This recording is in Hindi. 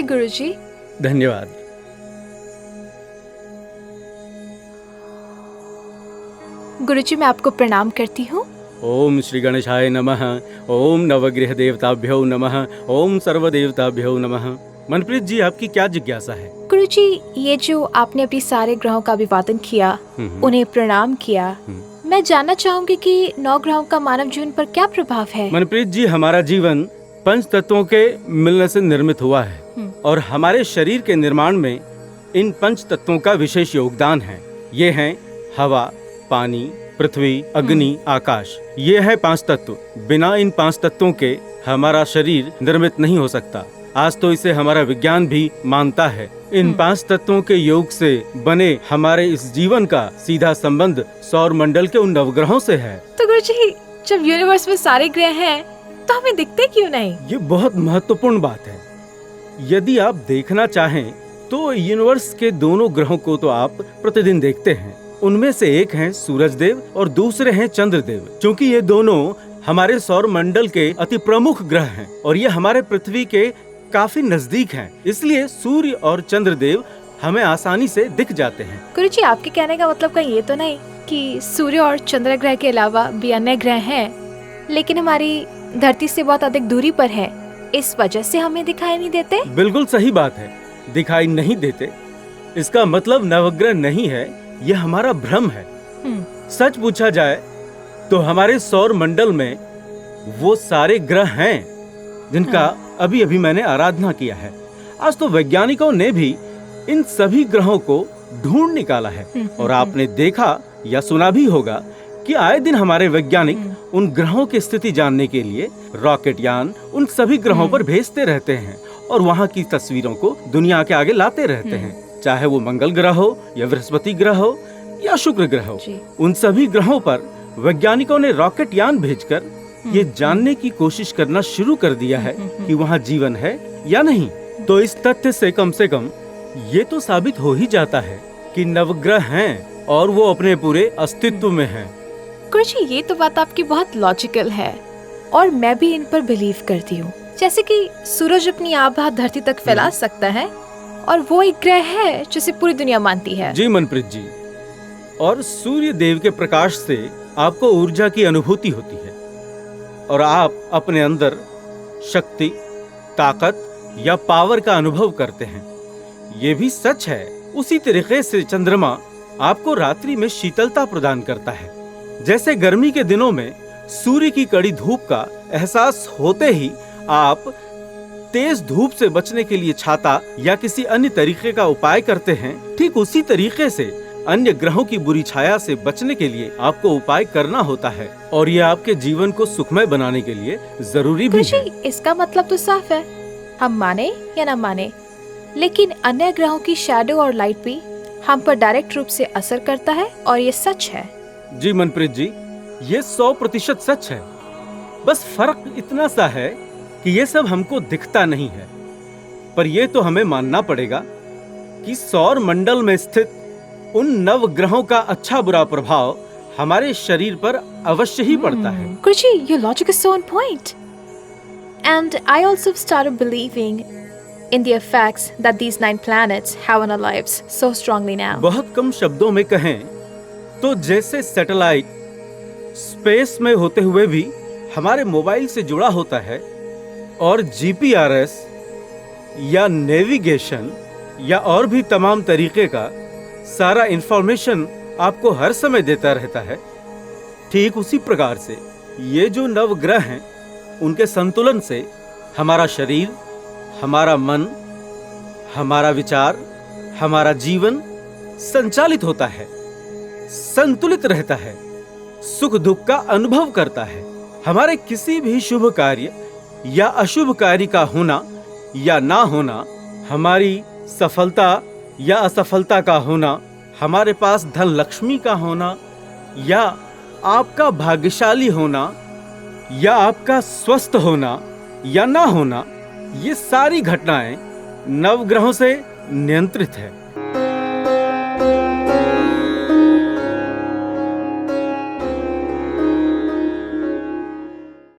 गुरुजी। धन्यवाद। गुरुजी, मैं आपको प्रणाम करती हूँ। ओम श्री गणेशाय नमः। ओम नवग्रह देवताभ्यो नमः। ओम सर्व देवताभ्यो नमः। मनप्रीत जी, आपकी क्या जिज्ञासा है? गुरुजी, ये जो आपने अपने सारे ग्रहों का अभिवादन किया, उन्हें प्रणाम किया, मैं जानना चाहूंगी कि 9 ग्रहों का मानव जीवन पर क्या प्रभाव है? मनप्रीत जी, हमारा जीवन 5 तत्वों के मिलने से निर्मित हुआ है और हमारे शरीर के निर्माण में इन 5 तत्वों का विशेष योगदान है। ये हैं हवा, पानी, पृथ्वी, अग्नि, आकाश। ये है 5 तत्व। बिना इन 5 तत्वों के हमारा शरीर निर्मित नहीं हो सकता। आज तो इसे हमारा विज्ञान भी मानता है। इन 5 तत्वों के योग से बने हमारे इस जीवन का सीधा संबंध सौर मंडल के उन नवग्रहों से है। तो गुरुजी, जब यूनिवर्स में सारे ग्रह हैं, तो हमें दिखते क्यों नहीं? ये बहुत महत्वपूर्ण बात है। यदि आप देखना चाहें तो यूनिवर्स के दोनों ग्रहों को तो आप प्रतिदिन देखते हैं। उनमें से एक हैं सूरज देव और दूसरे हैं चंद्र देव। क्योंकि ये दोनों हमारे सौर मंडल के अति प्रमुख ग्रह हैं और ये हमारे पृथ्वी के काफी नजदीक हैं, इसलिए सूर्य और चंद्र देव हमें आसानी से दिख जाते हैं। गुरुजी, आपके कहने का मतलब कहीं ये तो नहीं कि सूर्य और चंद्र ग्रह के अलावा भी अन्य ग्रह हैं, लेकिन हमारी धरती से बहुत अधिक दूरी पर है, इस वजह से हमें दिखाई नहीं देते? बिल्कुल सही बात है, दिखाई नहीं देते। इसका मतलब नवग्रह नहीं है, ये हमारा भ्रम है। सच पूछा जाए तो हमारे सौर मंडल में वो सारे ग्रह हैं जिनका अभी अभी मैंने आराधना किया है। आज तो वैज्ञानिकों ने भी इन सभी ग्रहों को ढूंढ निकाला है और आपने देखा या सुना भी होगा कि आए दिन हमारे वैज्ञानिक उन ग्रहों की स्थिति जानने के लिए रॉकेट यान उन सभी ग्रहों पर भेजते रहते हैं और वहाँ की तस्वीरों को दुनिया के आगे लाते रहते हैं। चाहे वो मंगल ग्रह हो या बृहस्पति ग्रह हो या शुक्र ग्रह हो, उन सभी ग्रहों पर वैज्ञानिकों ने रॉकेट यान भेजकर ये जानने की कोशिश करना शुरू कर दिया है कि वहाँ जीवन है या नहीं। तो इस तथ्य से कम ये तो साबित हो ही जाता है कि नवग्रह हैं और वो अपने पूरे अस्तित्व में हैं। गुरुजी, ये तो बात आपकी बहुत लॉजिकल है और मैं भी इन पर बिलीव करती हूँ। जैसे कि सूरज अपनी आभा धरती तक फैला सकता है और वो एक ग्रह है जिसे पूरी दुनिया मानती है। जी मनप्रीत जी, और सूर्य देव के प्रकाश से आपको ऊर्जा की अनुभूति होती है और आप अपने अंदर शक्ति, ताकत या पावर का अनुभव करते हैं। ये भी सच है, उसी तरीके से चंद्रमा आपको रात्रि में शीतलता प्रदान करता है। जैसे गर्मी के दिनों में सूर्य की कड़ी धूप का एहसास होते ही आप तेज धूप से बचने के लिए छाता या किसी अन्य तरीके का उपाय करते हैं, ठीक उसी तरीके से अन्य ग्रहों की बुरी छाया से बचने के लिए आपको उपाय करना होता है और ये आपके जीवन को सुखमय बनाने के लिए जरूरी भी है। इसका मतलब तो साफ है, हम माने या न माने, लेकिन अन्य ग्रहों की शैडो और लाइट भी हम पर डायरेक्ट रूप से असर करता है और ये सच है। जी मनप्रीत जी, ये 100% सच है। बस फर्क इतना सा है कि ये सब हमको दिखता नहीं है, पर ये तो हमें मानना पड़ेगा कि सौर मंडल में स्थित उन नव ग्रहों का अच्छा बुरा प्रभाव हमारे शरीर पर अवश्य ही पड़ता है। गुरुजी, your logic is so on point. And I also started believing in the effects that these 9 planets have on our lives so strongly now. बहुत कम शब्दों में कहें तो जैसे सैटेलाइट स्पेस में होते हुए भी हमारे मोबाइल से जुड़ा होता है और जीपीआरएस या नेविगेशन या और भी तमाम तरीके का सारा इंफॉर्मेशन आपको हर समय देता रहता है, ठीक उसी प्रकार से ये जो नवग्रह हैं उनके संतुलन से हमारा शरीर, हमारा मन, हमारा विचार, हमारा जीवन संचालित होता है, संतुलित रहता है, सुख दुख का अनुभव करता है। हमारे किसी भी शुभ कार्य या अशुभ कार्य का होना या ना होना, हमारी सफलता या असफलता का होना, हमारे पास धन लक्ष्मी का होना या आपका भाग्यशाली होना या आपका स्वस्थ होना या ना होना, ये सारी घटनाएं नवग्रहों से नियंत्रित है।